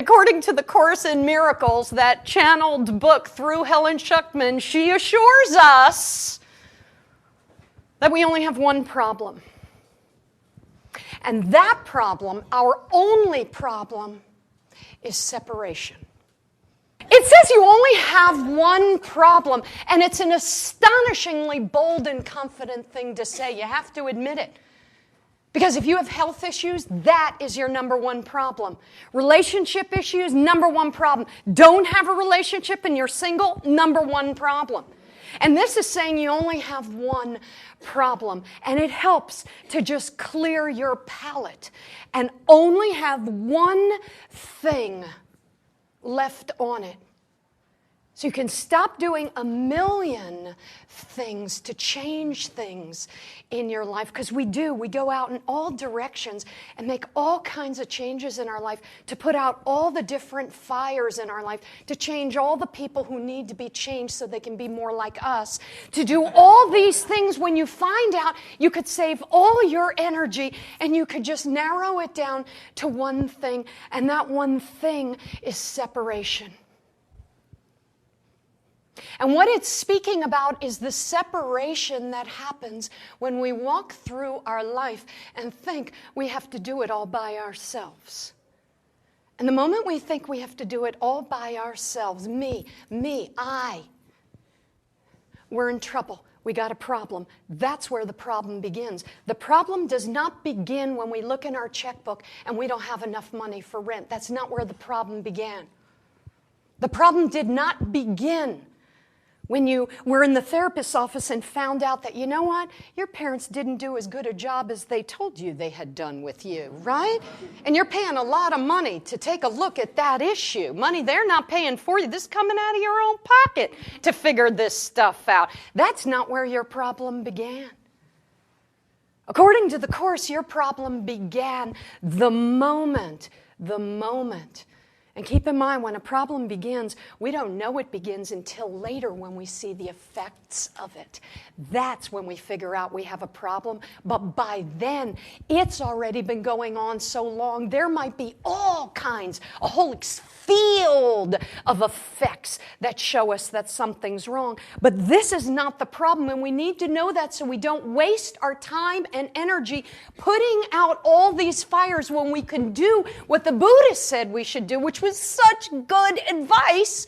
According to the Course in Miracles, that channeled book through Helen Schuckman, she assures us that we only have one problem. And that problem, our only problem, is separation. It says you only have one problem, and it's an astonishingly bold and confident thing to say. You have to admit it. Because if you have health issues, that is your number one problem. Relationship issues, number one problem. Don't have a relationship and you're single, number one problem. And this is saying you only have one problem. And it helps to just clear your palate and only have one thing left on it. So you can stop doing a million things to change things in your life. Because we go out in all directions and make all kinds of changes in our life to put out all the different fires in our life, to change all the people who need to be changed so they can be more like us, to do all these things when you find out you could save all your energy and you could just narrow it down to one thing. And that one thing is separation. And what it's speaking about is the separation that happens when we walk through our life and think we have to do it all by ourselves. And the moment we think we have to do it all by ourselves, I, we're in trouble. We got a problem. That's where the problem begins. The problem does not begin when we look in our checkbook and we don't have enough money for rent. That's not where the problem began. The problem did not begin when you were in the therapist's office and found out that, you know what, your parents didn't do as good a job as they told you they had done with you, right? And you're paying a lot of money to take a look at that issue. Money they're not paying for you. This is coming out of your own pocket to figure this stuff out. That's not where your problem began. According to the Course, your problem began the moment. And keep in mind, when a problem begins, we don't know it begins until later when we see the effects of it. That's when we figure out we have a problem. But by then, it's already been going on so long, there might be all kinds, a whole field of effects that show us that something's wrong. But this is not the problem, and we need to know that so we don't waste our time and energy putting out all these fires when we can do what the Buddha said we should do, which was such good advice.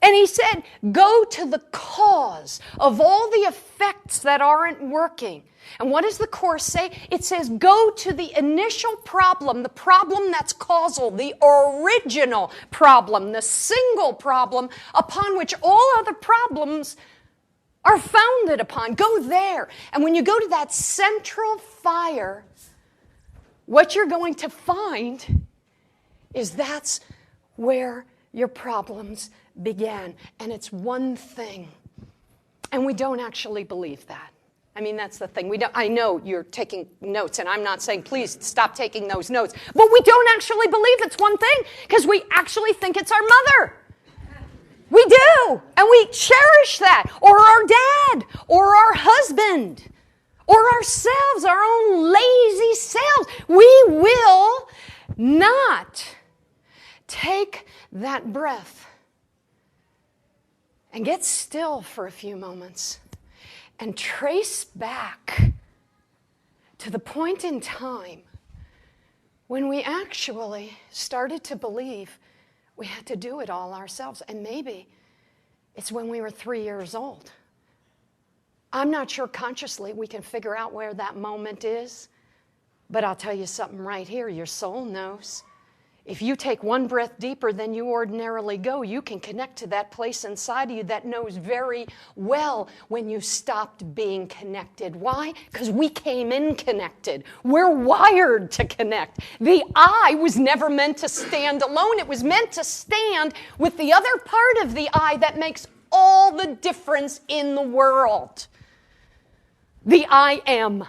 And he said, go to the cause of all the effects that aren't working. And what does the Course say? It says, go to the initial problem, the problem that's causal, the original problem, the single problem upon which all other problems are founded upon. Go there. And when you go to that central fire, what you're going to find is that's where your problems began. And it's one thing. And we don't actually believe that. I mean, that's the thing. I know you're taking notes, and I'm not saying, please stop taking those notes. But we don't actually believe it's one thing, because we actually think it's our mother. We do. And we cherish that. Or our dad. Or our husband. Or ourselves, our own lazy selves. We will not take that breath and get still for a few moments and trace back to the point in time when we actually started to believe we had to do it all ourselves. And maybe it's when we were 3 years old. I'm not sure consciously we can figure out where that moment is, but I'll tell you something right here. Your soul knows. If you take one breath deeper than you ordinarily go, you can connect to that place inside of you that knows very well when you stopped being connected. Why? Because we came in connected. We're wired to connect. The I was never meant to stand alone. It was meant to stand with the other part of the I that makes all the difference in the world. The I am.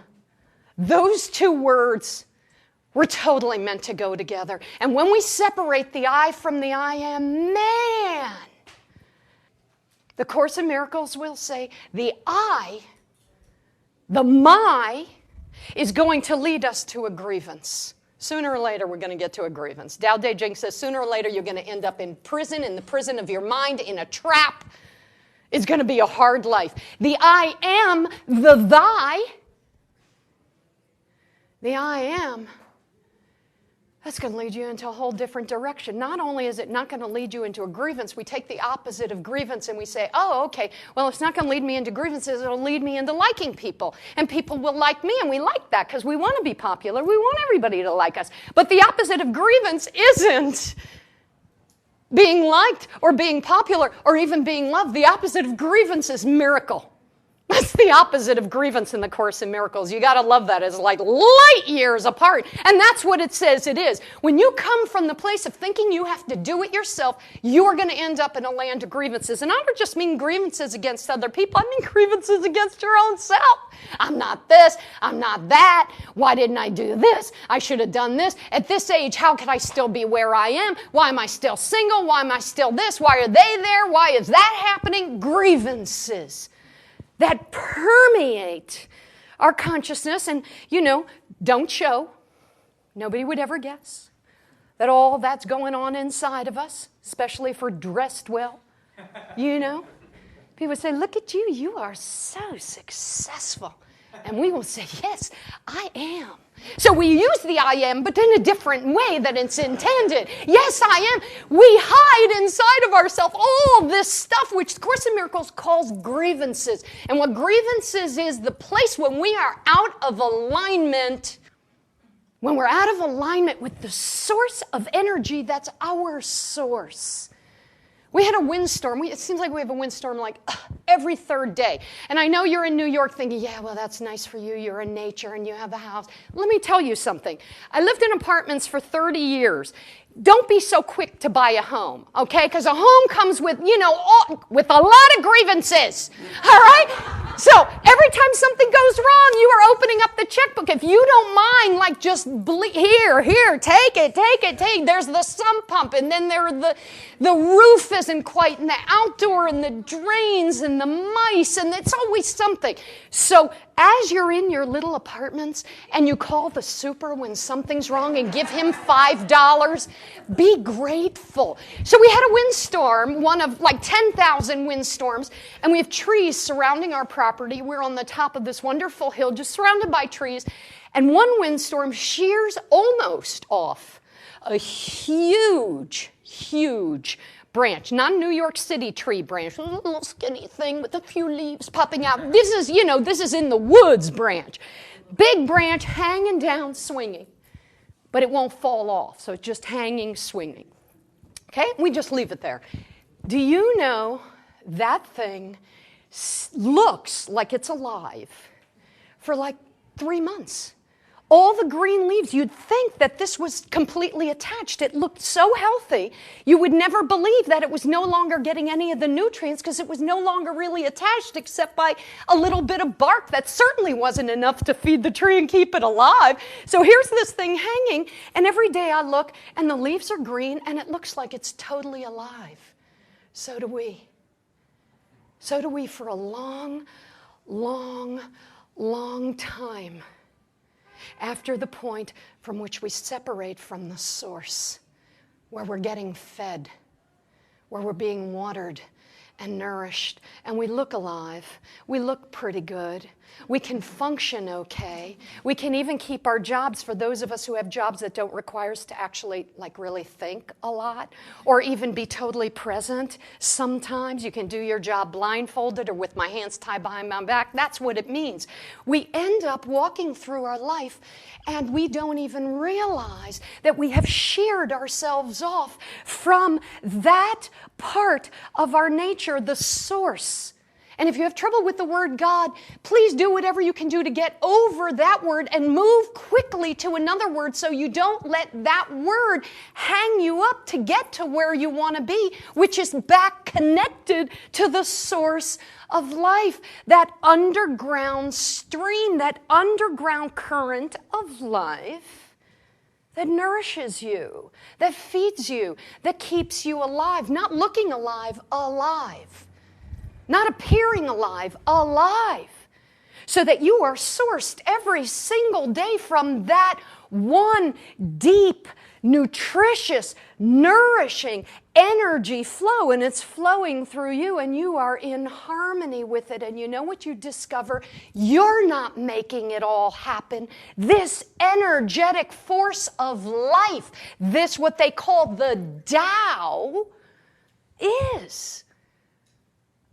Those two words were totally meant to go together. And when we separate the I from the I am, man, the Course in Miracles will say the I, the my, is going to lead us to a grievance. Sooner or later, we're going to get to a grievance. Tao Te Ching says sooner or later, you're going to end up in prison, in the prison of your mind, in a trap. It's going to be a hard life. The I am, the thy, the I am, that's going to lead you into a whole different direction. Not only is it not going to lead you into a grievance, we take the opposite of grievance and we say, oh, okay, well, it's not going to lead me into grievances, it'll lead me into liking people. And people will like me, and we like that because we want to be popular. We want everybody to like us. But the opposite of grievance isn't being liked or being popular or even being loved. The opposite of grievance is miracle. That's the opposite of grievance in the Course in Miracles. You got to love that. It's like light years apart. And that's what it says it is. When you come from the place of thinking you have to do it yourself, you are going to end up in a land of grievances. And I don't just mean grievances against other people. I mean grievances against your own self. I'm not this. I'm not that. Why didn't I do this? I should have done this. At this age, how could I still be where I am? Why am I still single? Why am I still this? Why are they there? Why is that happening? Grievances that permeate our consciousness and, don't show. Nobody would ever guess that all that's going on inside of us, especially if we're dressed well, People say, look at you, you are so successful. And we will say, yes, I am. So we use the I am, but in a different way than it's intended. Yes, I am. We hide inside of ourselves all this stuff, which the Course in Miracles calls grievances. And what grievances is the place when we are out of alignment, when we're out of alignment with the source of energy that's our source. We had a windstorm. It seems like we have a windstorm like every third day. And I know you're in New York thinking, yeah, well, that's nice for you. You're in nature and you have a house. Let me tell you something. I lived in apartments for 30 years. Don't be so quick to buy a home, okay? Because a home comes with, with a lot of grievances, all right? So every time something goes wrong, you are opening up the checkbook. If you don't mind, like just here, take it. There's the sump pump, and then the roof isn't quite, and the outdoor, and the drains, and the mice, and it's always something. So as you're in your little apartments and you call the super when something's wrong and give him $5, be grateful. So we had a windstorm, one of like 10,000 windstorms, and we have trees surrounding our property. We're on the top of this wonderful hill, just surrounded by trees, and one windstorm shears almost off a huge branch, not a New York City tree branch, a little skinny thing with a few leaves popping out. This is in the woods branch. Big branch hanging down, swinging. But it won't fall off, so it's just hanging, swinging. Okay? We just leave it there. Do you know that thing looks like it's alive for like 3 months? All the green leaves, you'd think that this was completely attached. It looked so healthy, you would never believe that it was no longer getting any of the nutrients because it was no longer really attached except by a little bit of bark that certainly wasn't enough to feed the tree and keep it alive. So here's this thing hanging, and every day I look, and the leaves are green, and it looks like it's totally alive. So do we. So do we for a long time. After the point from which we separate from the source, where we're getting fed, where we're being watered and nourished, and we look alive, we look pretty good, we can function okay, we can even keep our jobs for those of us who have jobs that don't require us to actually really think a lot or even be totally present. Sometimes you can do your job blindfolded or with my hands tied behind my back. That's what it means. We end up walking through our life and we don't even realize that we have sheared ourselves off from that part of our nature, the source. And if you have trouble with the word God, please do whatever you can do to get over that word and move quickly to another word so you don't let that word hang you up to get to where you want to be, which is back connected to the source of life, that underground stream, that underground current of life that nourishes you, that feeds you, that keeps you alive, not looking alive, alive. Not appearing alive, alive. so that you are sourced every single day from that one deep, nutritious, nourishing energy flow, and it's flowing through you, and you are in harmony with it. And you know what you discover? You're not making it all happen. This energetic force of life, this what they call the Tao, is.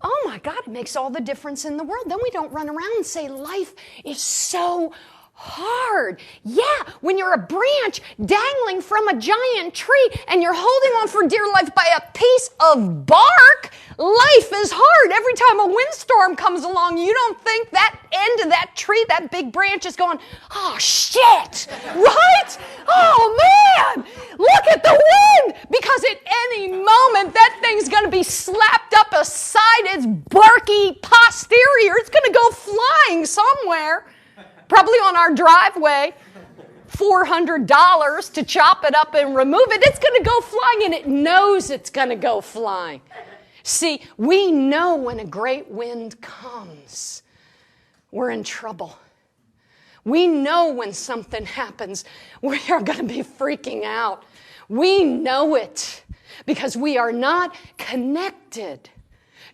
Oh my God, it makes all the difference in the world. Then we don't run around and say life is so hard. Yeah, when you're a branch dangling from a giant tree and you're holding on for dear life by a piece of bark, life is hard. Every time a windstorm comes along, you don't think that end of that tree, that big branch is going, oh shit, right? Oh man, look at the wind, because at any moment that thing's going to be slapped up aside its barky posterior. It's going to go flying somewhere. Probably on our driveway, $400 to chop it up and remove it. It's going to go flying, and it knows it's going to go flying. See, we know when a great wind comes, we're in trouble. We know when something happens, we are going to be freaking out. We know it because we are not connected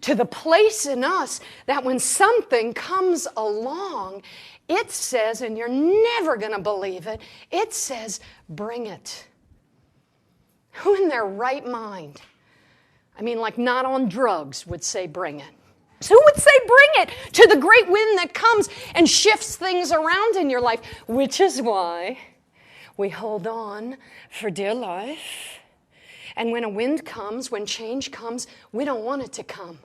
to the place in us that when something comes along, it says, and you're never going to believe it, it says, bring it. Who in their right mind, I mean like not on drugs, would say bring it? So who would say bring it to the great wind that comes and shifts things around in your life? Which is why we hold on for dear life. And when a wind comes, when change comes, we don't want it to come.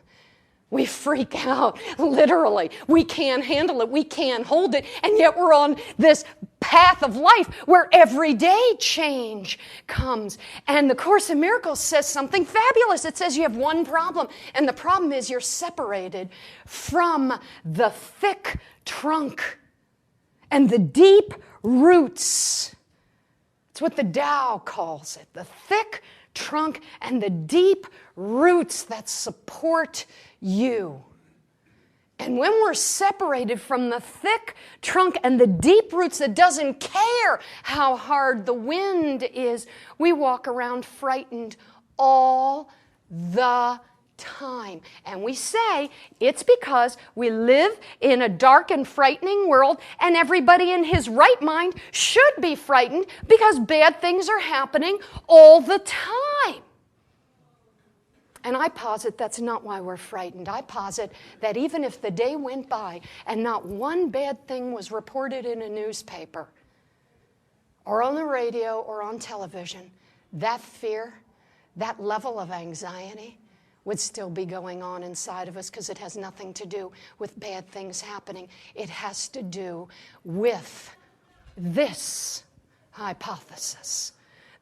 We freak out, literally. We can't handle it. We can't hold it. And yet we're on this path of life where everyday change comes. And the Course in Miracles says something fabulous. It says you have one problem, and the problem is you're separated from the thick trunk and the deep roots. It's what the Tao calls it, the thick trunk and the deep roots that support you. And when we're separated from the thick trunk and the deep roots that doesn't care how hard the wind is, we walk around frightened all the time. And we say it's because we live in a dark and frightening world, and everybody in his right mind should be frightened because bad things are happening all the time. And I posit that's not why we're frightened. I posit that even if the day went by and not one bad thing was reported in a newspaper or on the radio or on television, that fear, that level of anxiety would still be going on inside of us, because it has nothing to do with bad things happening. It has to do with this hypothesis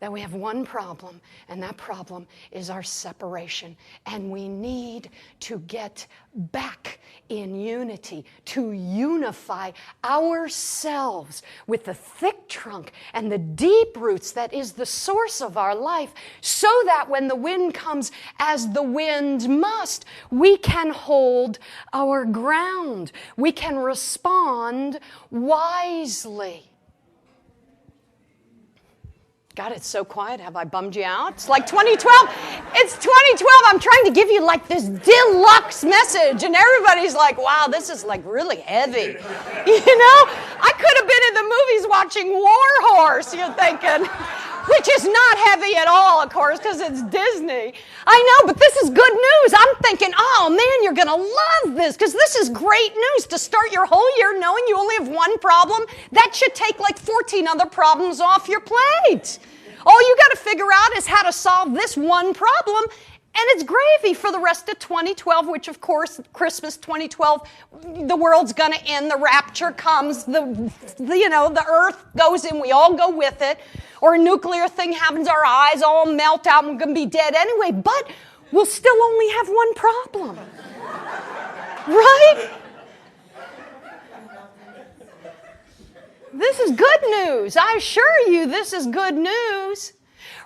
that we have one problem, and that problem is our separation. And we need to get back in unity, to unify ourselves with the thick trunk and the deep roots that is the source of our life, so that when the wind comes, as the wind must, we can hold our ground. We can respond wisely. God, it's so quiet. Have I bummed you out? It's like 2012. It's 2012. I'm trying to give you like this deluxe message, and everybody's like, wow, this is like really heavy. You know? I could have been in the movies watching War Horse, you're thinking, which is not heavy at all, of course, because it's Disney. I know, but this is good news. I'm thinking, oh man, you're going to love this, because this is great news to start your whole year knowing you only have one problem. That should take like 14 other problems off your plate. All you got to figure out is how to solve this one problem, and it's gravy for the rest of 2012, which of course, Christmas 2012, the world's going to end, the rapture comes, the earth goes in, we all go with it, or a nuclear thing happens, our eyes all melt out, and we're going to be dead anyway, but we'll still only have one problem. Right? This is good news. I assure you this is good news.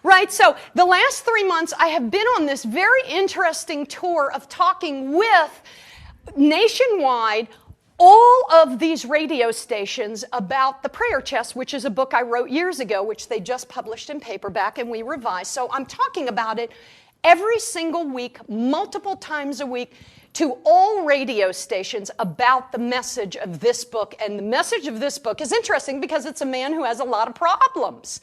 Right? So the last 3 months I have been on this very interesting tour of talking with nationwide all of these radio stations about the prayer chest, which is a book I wrote years ago, which they just published in paperback and we revised. So I'm talking about it every single week, multiple times a week, to all radio stations about the message of this book. And the message of this book is interesting because it's a man who has a lot of problems.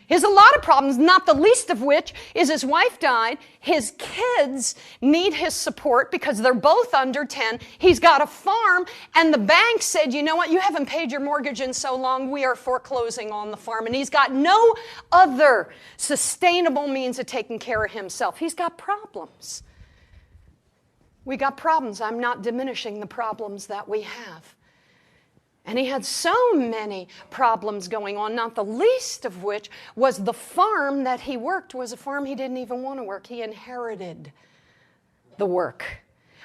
He has a lot of problems, not the least of which is his wife died. His kids need his support because they're both under 10. He's got a farm, and the bank said, you know what, you haven't paid your mortgage in so long, we are foreclosing on the farm. And he's got no other sustainable means of taking care of himself. He's got problems. We got problems. I'm not diminishing the problems that we have. And he had so many problems going on, not the least of which was the farm that he worked was a farm he didn't even want to work. He inherited the work.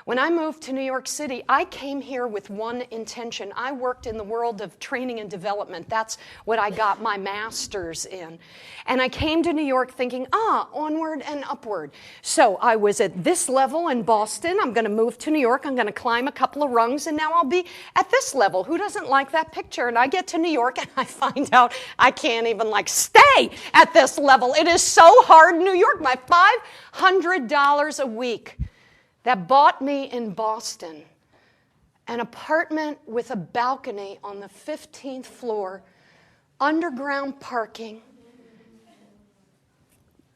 When I moved to New York City, I came here with one intention. I worked in the world of training and development. That's what I got my master's in. And I came to New York thinking, onward and upward. So I was at this level in Boston. I'm going to move to New York. I'm going to climb a couple of rungs, and now I'll be at this level. Who doesn't like that picture? And I get to New York, and I find out I can't even stay at this level. It is so hard in New York. My $500 a week that bought me in Boston an apartment with a balcony on the 15th floor, underground parking,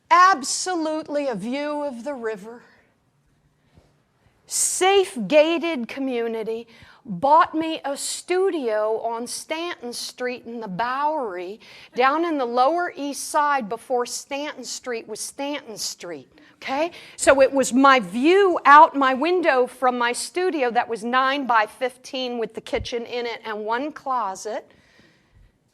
absolutely a view of the river, safe gated community, bought me a studio on Stanton Street in the Bowery, down in the Lower East Side before Stanton Street was Stanton Street. Okay? So it was my view out my window from my studio that was 9 by 15 with the kitchen in it and one closet.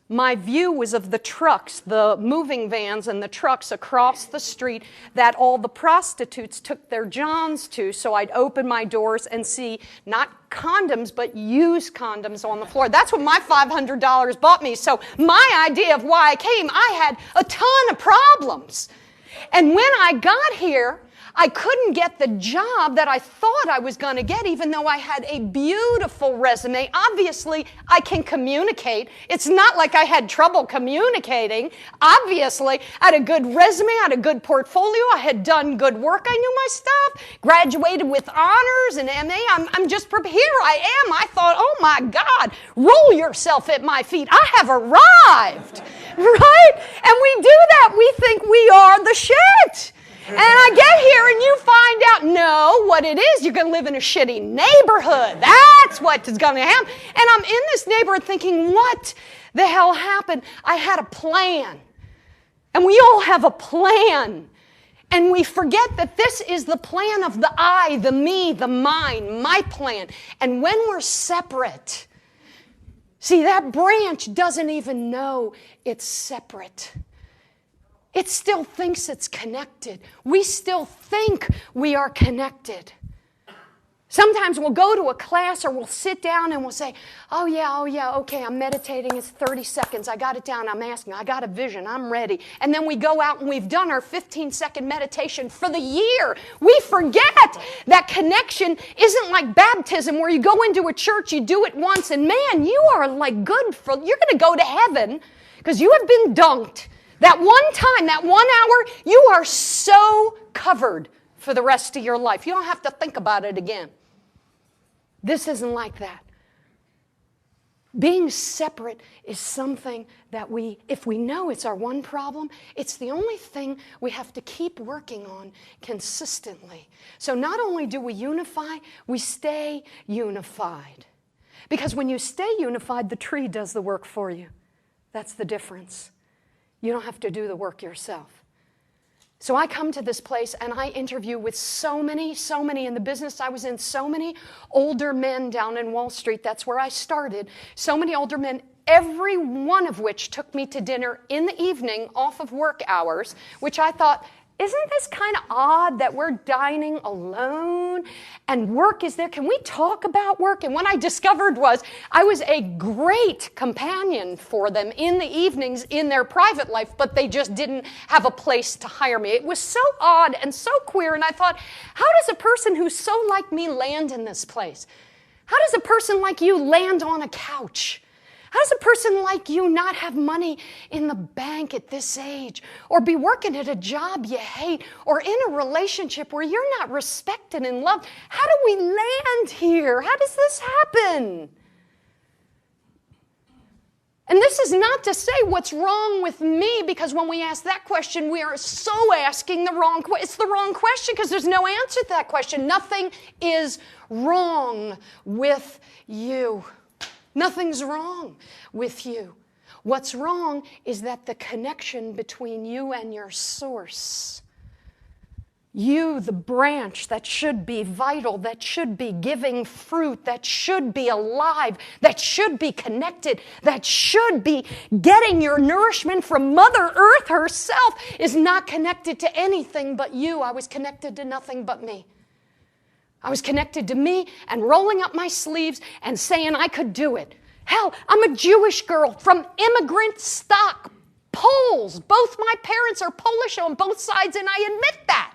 My view was of the trucks, the moving vans and the trucks across the street that all the prostitutes took their johns to. So I'd open my doors and see not condoms, but used condoms on the floor. That's what my $500 bought me. So my idea of why I came, I had a ton of problems. And when I got here, I couldn't get the job that I thought I was going to get, even though I had a beautiful resume. Obviously, I can communicate. It's not like I had trouble communicating. Obviously, I had a good resume, I had a good portfolio, I had done good work, I knew my stuff, graduated with honors and MA. I'm just prepared. Here I am. I thought, oh my God, roll yourself at my feet. I have arrived, right? And we do that. We think we are the shit. And I get here and you find out, no, what it is, you're going to live in a shitty neighborhood. That's what is going to happen. And I'm in this neighborhood thinking, what the hell happened? I had a plan. And we all have a plan. And we forget that this is the plan of the I, the me, the mine, my plan. And when we're separate, see, that branch doesn't even know it's separate. It still thinks it's connected. We still think we are connected. Sometimes we'll go to a class or we'll sit down and we'll say, oh yeah, okay, I'm meditating, it's 30 seconds, I got it down, I'm asking, I got a vision, I'm ready. And then we go out and we've done our 15-second meditation for the year. We forget that connection isn't like baptism where you go into a church, you do it once, and man, you are you're going to go to heaven because you have been dunked. That one time, that 1 hour, you are so covered for the rest of your life. You don't have to think about it again. This isn't like that. Being separate is something that if we know it's our one problem, it's the only thing we have to keep working on consistently. So not only do we unify, we stay unified. Because when you stay unified, the tree does the work for you. That's the difference. You don't have to do the work yourself. So I come to this place and I interview with so many in the business I was in, so many older men down in Wall Street. That's where I started. So many older men, every one of which took me to dinner in the evening off of work hours, which I thought, isn't this kind of odd that we're dining alone and work is there? Can we talk about work? And what I discovered was I was a great companion for them in the evenings in their private life, but they just didn't have a place to hire me. It was so odd and so queer, and I thought, how does a person who's so like me land in this place? How does a person like you land on a couch? How does a person like you not have money in the bank at this age, or be working at a job you hate, or in a relationship where you're not respected and loved? How do we land here? How does this happen? And this is not to say what's wrong with me, because when we ask that question, we are so asking the wrong question. It's the wrong question because there's no answer to that question. Nothing is wrong with you. Nothing's wrong with you. What's wrong is that the connection between you and your source, you, the branch that should be vital, that should be giving fruit, that should be alive, that should be connected, that should be getting your nourishment from Mother Earth herself, is not connected to anything but you. I was connected to nothing but me. I was connected to me and rolling up my sleeves and saying I could do it. Hell, I'm a Jewish girl from immigrant stock, Poles. Both my parents are Polish on both sides, and I admit that.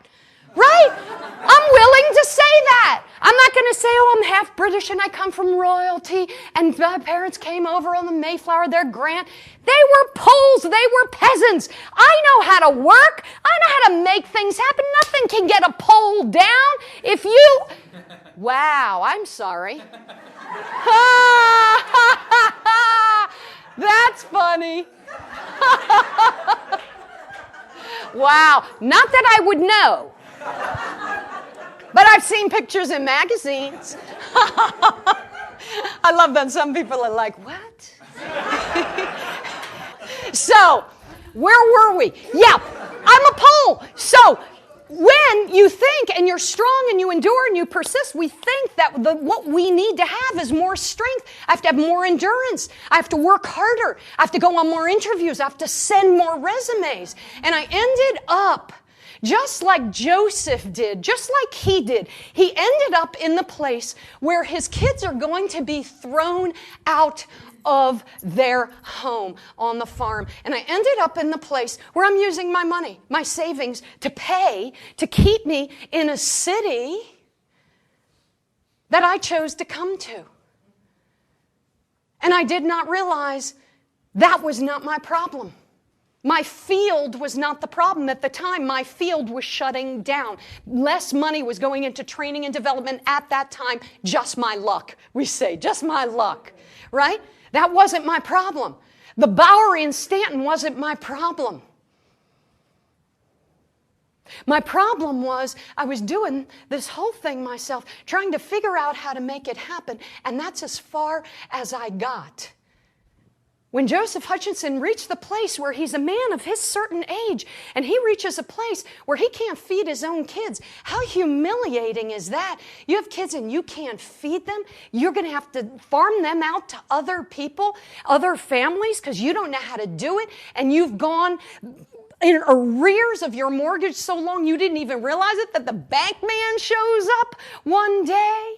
Right? I'm willing to say that. I'm not going to say, oh, I'm half British and I come from royalty and my parents came over on the Mayflower, they're Grant. They were Poles. They were peasants. I know how to work. I know how to make things happen. Nothing can get a pole down. If you... Wow, I'm sorry. That's funny. Wow, not that I would know. But I've seen pictures in magazines. I love that some people are like, what? So, where were we? Yeah, I'm a Pole. So, when you think and you're strong and you endure and you persist, we think that what we need to have is more strength. I have to have more endurance. I have to work harder. I have to go on more interviews. I have to send more resumes. And I ended up just like Joseph did, just like he did. He ended up in the place where his kids are going to be thrown out of their home on the farm. And I ended up in the place where I'm using my money, my savings, to pay to keep me in a city that I chose to come to. And I did not realize that was not my problem. My field was not the problem at the time. My field was shutting down. Less money was going into training and development at that time. Just my luck, we say, just my luck, right? That wasn't my problem. The Bowery in Stanton wasn't my problem. My problem was I was doing this whole thing myself, trying to figure out how to make it happen, and that's as far as I got. When Joseph Hutchinson reached the place where he's a man of his certain age, and he reaches a place where he can't feed his own kids, how humiliating is that? You have kids and you can't feed them. You're going to have to farm them out to other people, other families, because you don't know how to do it, and you've gone in arrears of your mortgage so long you didn't even realize it, that the bank man shows up one day.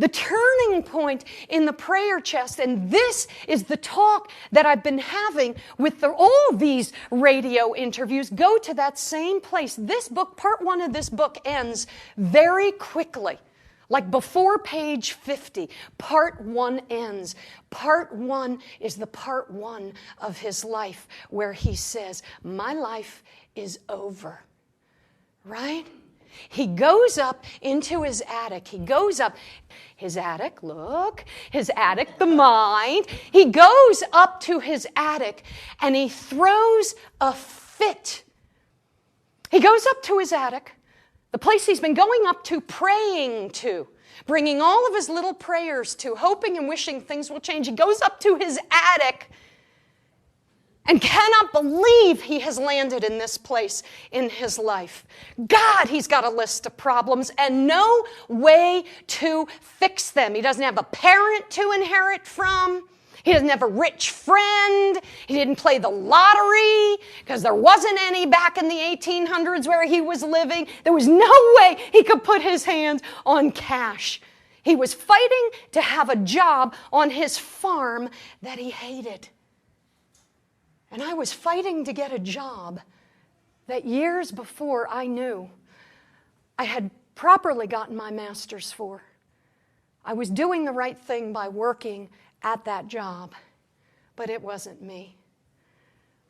The turning point in the prayer chest, and this is the talk that I've been having with all these radio interviews, go to that same place. This book, part one of this book, ends very quickly. Like before page 50, part one ends. Part one is the part one of his life where he says, my life is over, right? He goes up into his attic. He goes up, his attic, look, his attic, the mind. He goes up to his attic and he throws a fit. He goes up to his attic, the place he's been going up to, praying to, bringing all of his little prayers to, hoping and wishing things will change. He goes up to his attic and cannot believe he has landed in this place in his life. God, he's got a list of problems and no way to fix them. He doesn't have a parent to inherit from. He doesn't have a rich friend. He didn't play the lottery because there wasn't any back in the 1800s where he was living. There was no way he could put his hands on cash. He was fighting to have a job on his farm that he hated. And I was fighting to get a job that years before I knew I had properly gotten my master's for. I was doing the right thing by working at that job, but it wasn't me.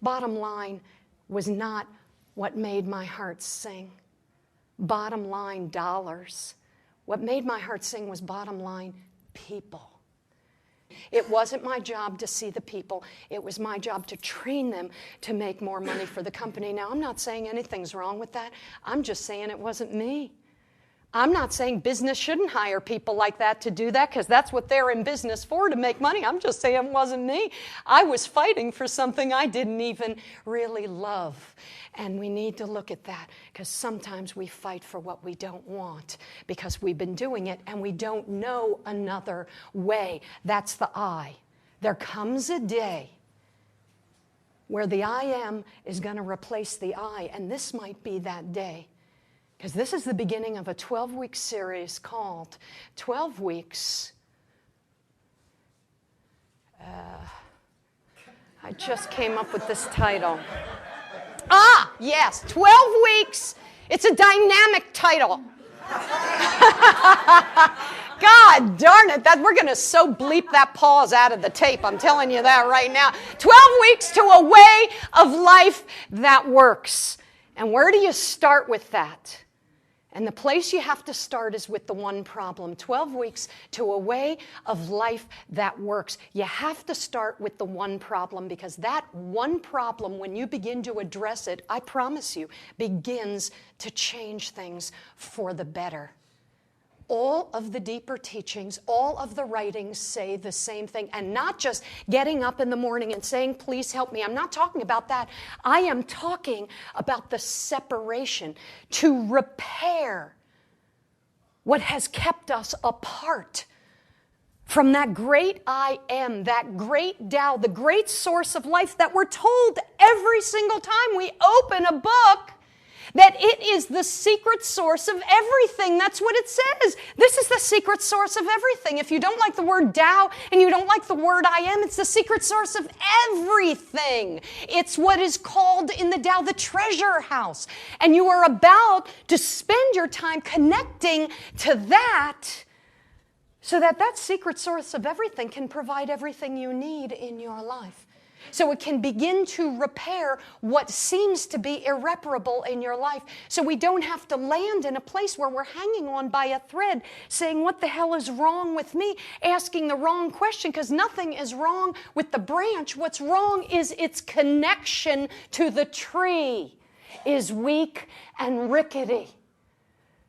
Bottom line was not what made my heart sing. Bottom line, dollars. What made my heart sing was bottom line, people. It wasn't my job to see the people. It was my job to train them to make more money for the company. Now, I'm not saying anything's wrong with that. I'm just saying it wasn't me. I'm not saying business shouldn't hire people like that to do that, because that's what they're in business for, to make money. I'm just saying it wasn't me. I was fighting for something I didn't even really love. And we need to look at that, because sometimes we fight for what we don't want because we've been doing it and we don't know another way. That's the I. There comes a day where the I am is going to replace the I, and this might be that day. Because this is the beginning of a 12-week series called 12 Weeks. I just came up with this title. Ah, yes, 12 Weeks. It's a dynamic title. God darn it, we're going to so bleep that pause out of the tape. I'm telling you that right now. 12 weeks to a way of life that works. And where do you start with that? And the place you have to start is with the one problem. 12 weeks to a way of life that works. You have to start with the one problem, because that one problem, when you begin to address it, I promise you, begins to change things for the better. All of the deeper teachings, all of the writings say the same thing, and not just getting up in the morning and saying, please help me. I'm not talking about that. I am talking about the separation to repair what has kept us apart from that great I am, that great Tao, the great source of life that we're told every single time we open a book, that it is the secret source of everything. That's what it says. This is the secret source of everything. If you don't like the word Tao and you don't like the word I am, it's the secret source of everything. It's what is called in the Tao the treasure house. And you are about to spend your time connecting to that, so that that secret source of everything can provide everything you need in your life. So it can begin to repair what seems to be irreparable in your life. So we don't have to land in a place where we're hanging on by a thread, saying, what the hell is wrong with me? Asking the wrong question, because nothing is wrong with the branch. What's wrong is its connection to the tree is weak and rickety.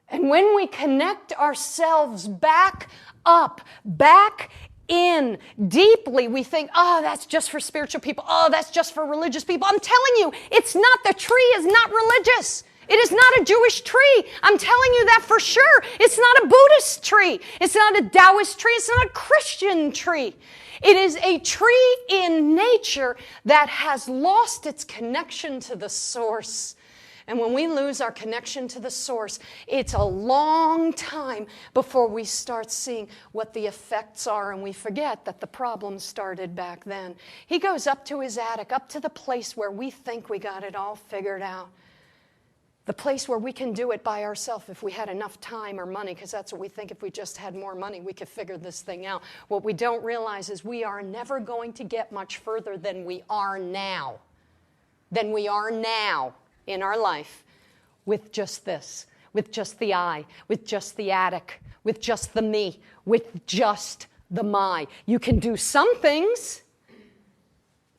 And when we connect ourselves back up, back in deeply, we think, oh, that's just for spiritual people. Oh, that's just for religious people. I'm telling you, it's not. The tree is not religious. It is not a Jewish tree. I'm telling you that for sure. It's not a Buddhist tree. It's not a Taoist tree. It's not a Christian tree. It is a tree in nature that has lost its connection to the source. And when we lose our connection to the source, it's a long time before we start seeing what the effects are, and we forget that the problem started back then. He goes up to his attic, up to the place where we think we got it all figured out. The place where we can do it by ourselves if we had enough time or money, because that's what we think. If we just had more money, we could figure this thing out. What we don't realize is we are never going to get much further than we are now. In our life, with just this, with just the I, with just the attic, with just the me, with just the my. You can do some things,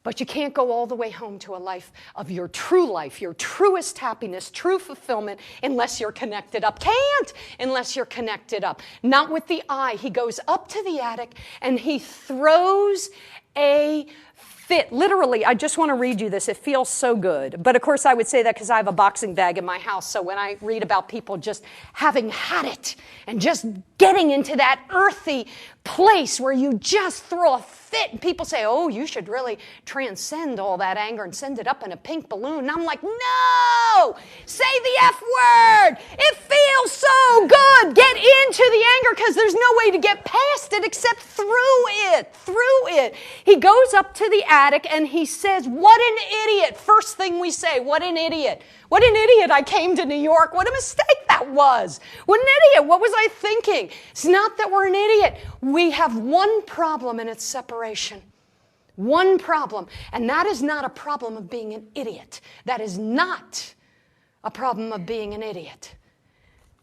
but you can't go all the way home to a life of your true life, your truest happiness, true fulfillment, unless you're connected up. Can't unless you're connected up. Not with the I. He goes up to the attic and he throws a fit. Literally, I just want to read you this. It feels so good. But of course, I would say that because I have a boxing bag in my house. So when I read about people just having had it and just getting into that earthy place where you just throw a fit, and people say, oh, you should really transcend all that anger and send it up in a pink balloon. And I'm like, no! Say the F word! It feels feels so good. Get into the anger because there's no way to get past it except through it. He goes up to the attic and he says, what an idiot. First thing we say, what an idiot. What an idiot I came to New York. What a mistake that was. What an idiot. What was I thinking? It's not that we're an idiot. We have one problem, and it's separation. One problem. And that is not a problem of being an idiot. That is not a problem of being an idiot.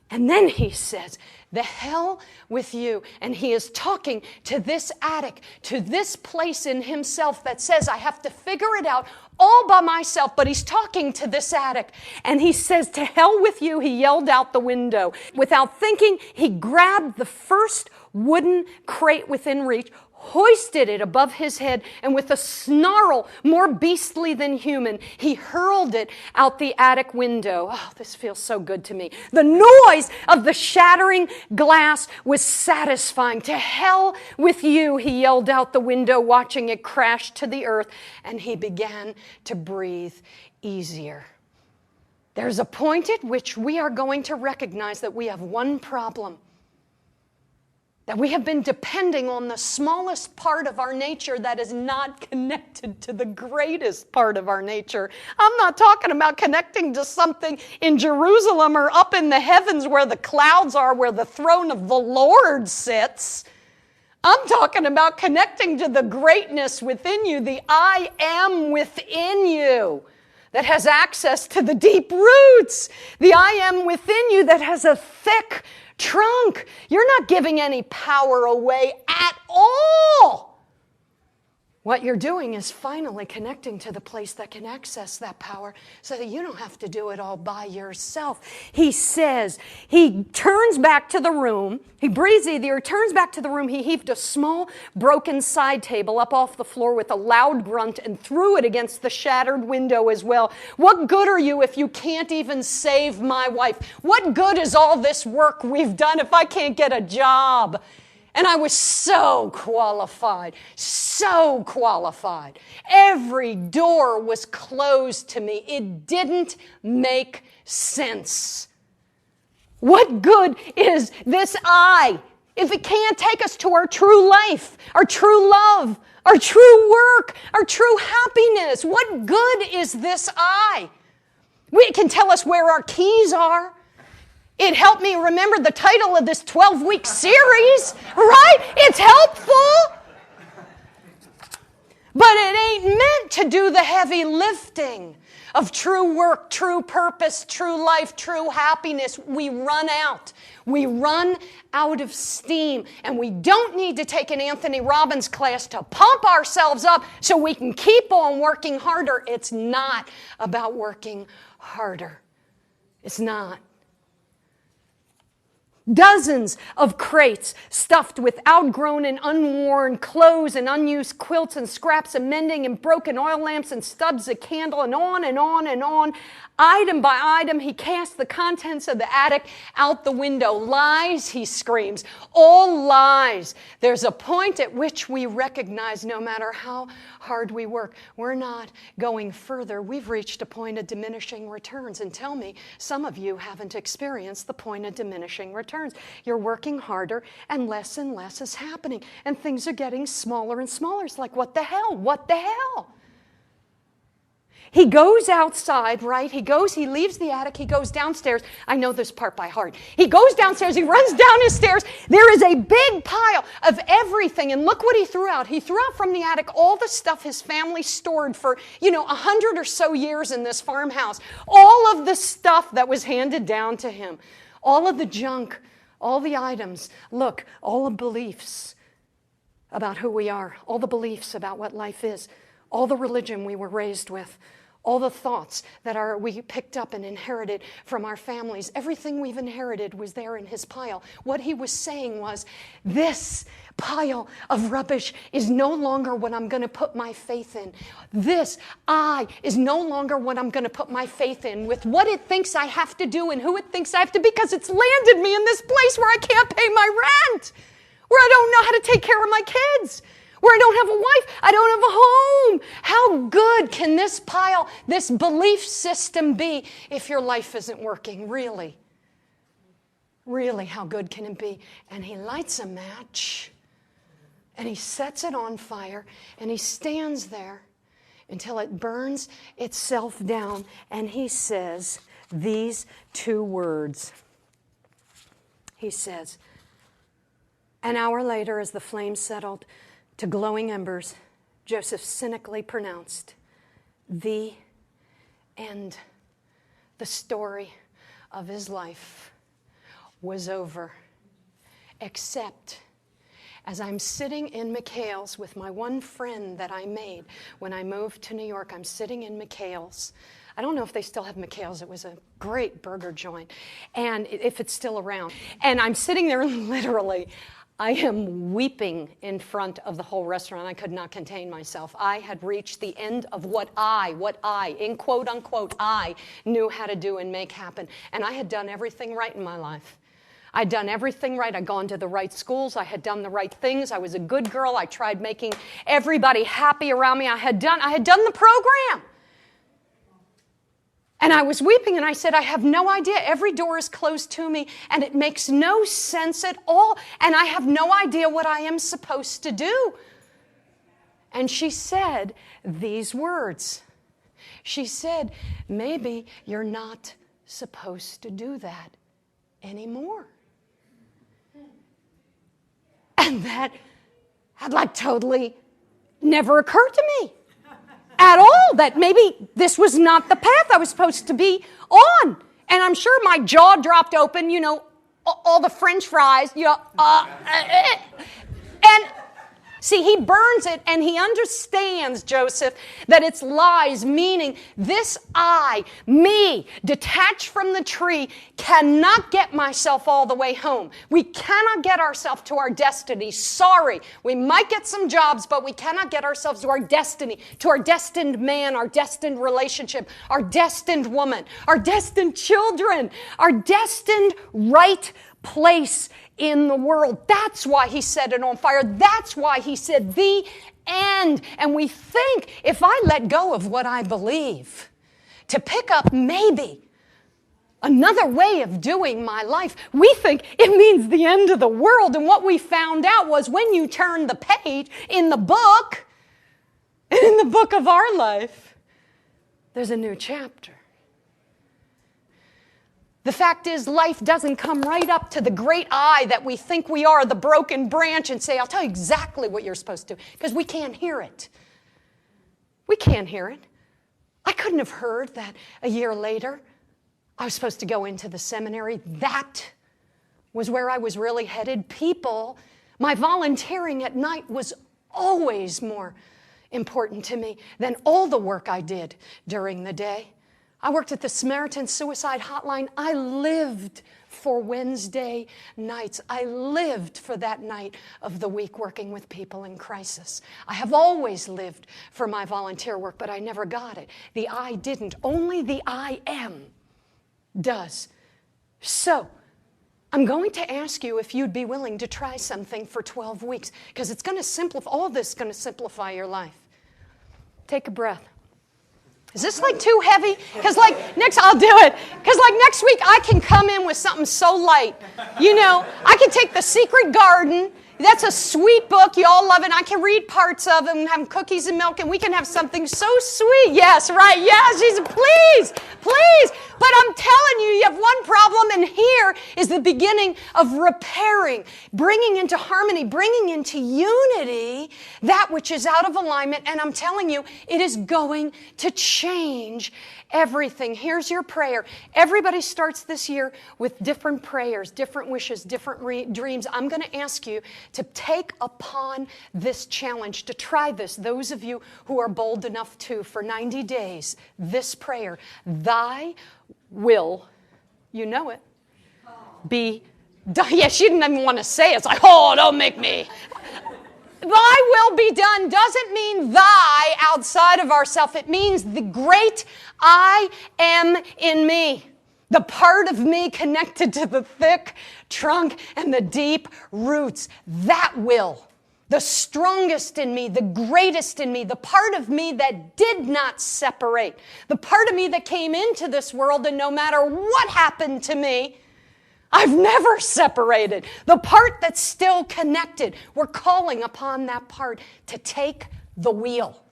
And then he says, the hell with you. And he is talking to this attic, to this place in himself that says, I have to figure it out all by myself. But he's talking to this attic. And he says, to hell with you. He yelled out the window. Without thinking, he grabbed the first wooden crate within reach, hoisted it above his head, and with a snarl more beastly than human, he hurled it out the attic window. Oh, this feels so good to me. The noise of the shattering glass was satisfying. To hell with you, he yelled out the window, watching it crash to the earth, and he began to breathe easier. There's a point at which we are going to recognize that we have one problem. That we have been depending on the smallest part of our nature that is not connected to the greatest part of our nature. I'm not talking about connecting to something in Jerusalem or up in the heavens where the clouds are, where the throne of the Lord sits. I'm talking about connecting to the greatness within you, the I am within you, that has access to the deep roots. The I am within you that has a thick trunk. You're not giving any power away at all. What you're doing is finally connecting to the place that can access that power so that you don't have to do it all by yourself. He says, he turns back to the room. He breathes easier, turns back to the room. He heaved a small broken side table up off the floor with a loud grunt and threw it against the shattered window as well. What good are you if you can't even save my wife? What good is all this work we've done if I can't get a job? And I was so qualified. Every door was closed to me. It didn't make sense. What good is this I if it can't take us to our true life, our true love, our true work, our true happiness? What good is this I? It can tell us where our keys are. It helped me remember the title of this 12-week series, right? It's helpful. But it ain't meant to do the heavy lifting of true work, true purpose, true life, true happiness. We run out. We run out of steam. And we don't need to take an Anthony Robbins class to pump ourselves up so we can keep on working harder. It's not about working harder. It's not. Dozens of crates stuffed with outgrown and unworn clothes and unused quilts and scraps of mending and broken oil lamps and stubs of candle and on and on and on. Item by item, he cast the contents of the attic out the window. Lies, he screams. All lies. There's a point at which we recognize no matter how hard we work, we're not going further. We've reached a point of diminishing returns. And tell me, some of you haven't experienced the point of diminishing returns. You're working harder and less is happening. And things are getting smaller and smaller. It's like, what the hell? What the hell? He goes outside, right? He leaves the attic, he goes downstairs. I know this part by heart. He goes downstairs, he runs down his stairs. There is a big pile of everything. And look what he threw out. He threw out from the attic all the stuff his family stored for, 100 or so years in this farmhouse. All of the stuff that was handed down to him. All of the junk, all the items. Look, all the beliefs about who we are. All the beliefs about what life is. All the religion we were raised with. All the thoughts that we picked up and inherited from our families. Everything we've inherited was there in his pile. What he was saying was, this pile of rubbish is no longer what I'm going to put my faith in. This I is no longer what I'm going to put my faith in with what it thinks I have to do and who it thinks I have to be, because it's landed me in this place where I can't pay my rent, where I don't know how to take care of my kids, where I don't have a wife, I don't have a home. How good can this pile, this belief system be if your life isn't working, really? Really, how good can it be? And he lights a match, and he sets it on fire, and he stands there until it burns itself down, and he says these two words. He says, an hour later, as the flames settled to glowing embers, Joseph cynically pronounced, the end. The story of his life was over. Except as I'm sitting in McHale's with my one friend that I made when I moved to New York, I'm sitting in McHale's. I don't know if they still have McHale's. It was a great burger joint, and if it's still around. And I'm sitting there literally, I am weeping in front of the whole restaurant. I could not contain myself. I had reached the end of what I, in quote unquote, I knew how to do and make happen. And I had done everything right in my life. I'd done everything right. I'd gone to the right schools. I had done the right things. I was a good girl. I tried making everybody happy around me. I had done the program. And I was weeping, and I said, I have no idea. Every door is closed to me, and it makes no sense at all, and I have no idea what I am supposed to do. And she said these words. She said, maybe you're not supposed to do that anymore. And that had totally never occurred to me. At all, that maybe this was not the path I was supposed to be on. And I'm sure my jaw dropped open, all the French fries, and see, he burns it, and he understands, Joseph, that it's lies, meaning this I, me, detached from the tree, cannot get myself all the way home. We cannot get ourselves to our destiny. Sorry, we might get some jobs, but we cannot get ourselves to our destiny, to our destined man, our destined relationship, our destined woman, our destined children, our destined right place in the world. That's why he set it on fire. That's why he said the end. And we think if I let go of what I believe to pick up maybe another way of doing my life, we think it means the end of the world. And what we found out was when you turn the page in the book, and in the book of our life, there's a new chapter. The fact is, life doesn't come right up to the great I that we think we are, the broken branch, and say, I'll tell you exactly what you're supposed to do, because we can't hear it. We can't hear it. I couldn't have heard that a year later I was supposed to go into the seminary. That was where I was really headed. People, my volunteering at night was always more important to me than all the work I did during the day. I worked at the Samaritan Suicide Hotline. I lived for Wednesday nights. I lived for that night of the week working with people in crisis. I have always lived for my volunteer work, but I never got it. The I didn't. Only the I am does. So, I'm going to ask you if you'd be willing to try something for 12 weeks, because it's going to simplify, all this is going to simplify your life. Take a breath. Is this too heavy? Because I'll do it. Because next week I can come in with something so light. I can take The Secret Garden. That's a sweet book. You all love it. I can read parts of it and have cookies and milk, and we can have something so sweet. Yes, right. Yes, Jesus, please. But I'm telling you have one problem, and here is the beginning of repairing, bringing into harmony, bringing into unity that which is out of alignment. And I'm telling you, it is going to change everything. Here's your prayer. Everybody starts this year with different prayers, different wishes, different dreams. I'm going to ask you to take upon this challenge, to try this. Those of you who are bold enough to, for 90 days, this prayer, thy will, you know it, be done. Yeah, she didn't even want to say it. It's don't make me. Thy will be done doesn't mean thy outside of ourself. It means the great I am in me. The part of me connected to the thick trunk and the deep roots. That will. The strongest in me, the greatest in me, the part of me that did not separate. The part of me that came into this world, and no matter what happened to me, I've never separated. The part that's still connected, we're calling upon that part to take the wheel.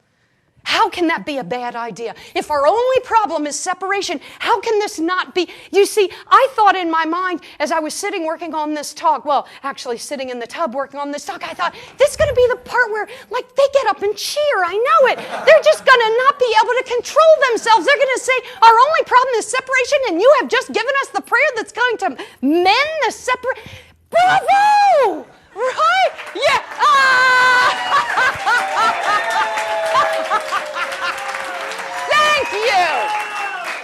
How can that be a bad idea? If our only problem is separation, how can this not be? You see, I thought in my mind as I was sitting working on this talk, well, actually sitting in the tub working on this talk, I thought, this is going to be the part where, like, they get up and cheer. I know it. They're just going to not be able to control themselves. They're going to say, our only problem is separation, and you have just given us the prayer that's going to mend the separation. Bravo! Right? Yeah.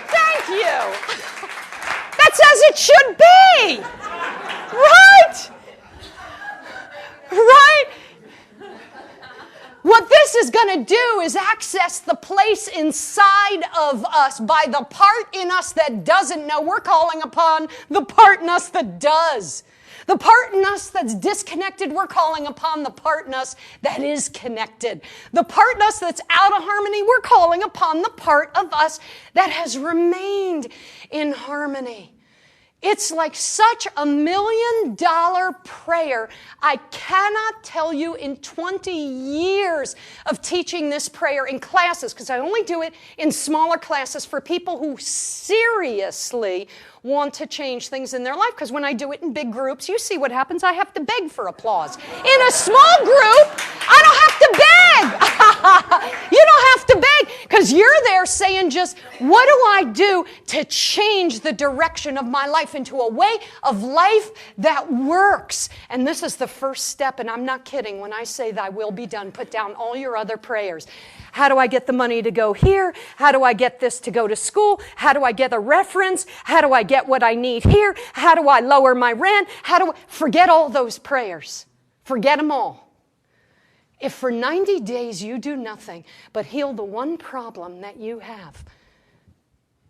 Thank you. That's as it should be. Right? Right? What this is going to do is access the place inside of us by the part in us that doesn't know. We're calling upon the part in us that does. The part in us that's disconnected, we're calling upon the part in us that is connected. The part in us that's out of harmony, we're calling upon the part of us that has remained in harmony. It's like such $1 million prayer. I cannot tell you in 20 years of teaching this prayer in classes, because I only do it in smaller classes for people who seriously want to change things in their life. Because when I do it in big groups, you see what happens. I have to beg for applause. In a small group, I don't have to beg. You don't have to beg, because you're there saying just, what do I do to change the direction of my life into a way of life that works? And this is the first step, and I'm not kidding when I say thy will be done. Put down all your other prayers. How do I get the money to go here? How do I get this to go to school? How do I get a reference? How do I get what I need here? How do I lower my rent? Forget all those prayers. Forget them all. If for 90 days you do nothing but heal the one problem that you have,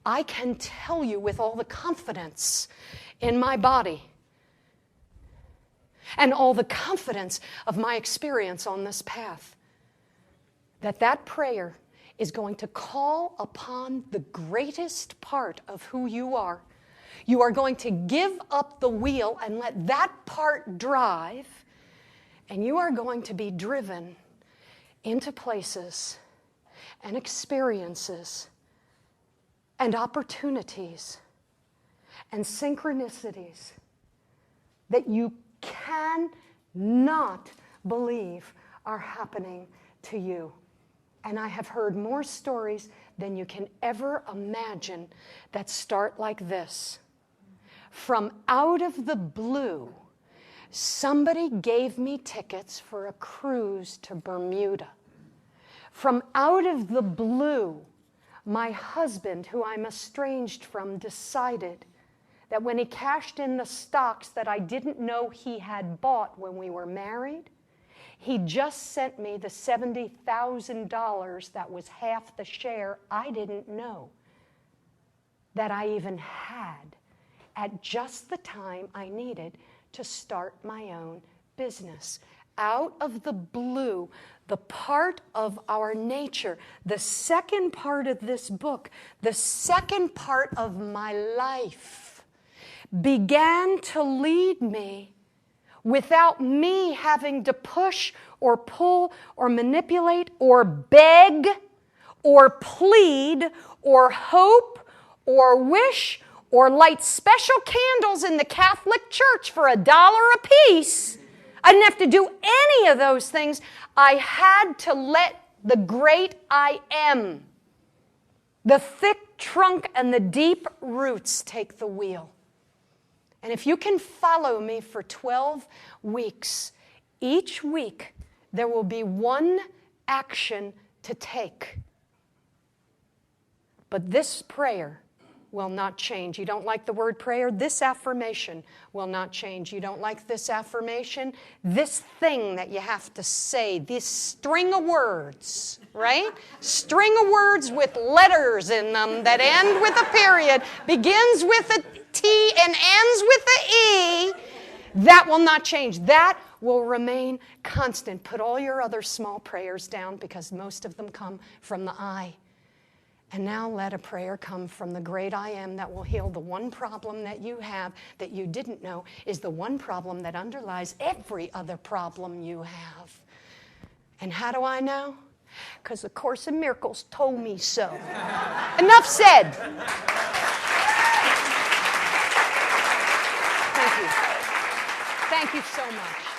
I can tell you with all the confidence in my body and all the confidence of my experience on this path, that prayer is going to call upon the greatest part of who you are. You are going to give up the wheel and let that part drive, and you are going to be driven into places and experiences and opportunities and synchronicities that you cannot believe are happening to you. And I have heard more stories than you can ever imagine that start like this. From out of the blue, somebody gave me tickets for a cruise to Bermuda. From out of the blue, my husband, who I'm estranged from, decided that when he cashed in the stocks that I didn't know he had bought when we were married, he just sent me the $70,000 that was half the share I didn't know that I even had at just the time I needed to start my own business. Out of the blue, the part of our nature, the second part of this book, the second part of my life began to lead me without me having to push or pull or manipulate or beg or plead or hope or wish or light special candles in the Catholic Church for $1 a piece. I didn't have to do any of those things. I had to let the great I am, the thick trunk and the deep roots, take the wheel. And if you can follow me for 12 weeks, each week there will be one action to take. But this prayer will not change. You don't like the word prayer? This affirmation will not change. You don't like this affirmation? This thing that you have to say, this string of words, right? String of words with letters in them that end with a period, begins with a T and ends with an E, that will not change. That will remain constant. Put all your other small prayers down, because most of them come from the I. And now let a prayer come from the great I Am that will heal the one problem that you have that you didn't know is the one problem that underlies every other problem you have. And how do I know? Because the Course in Miracles told me so. Enough said. Thank you. Thank you so much.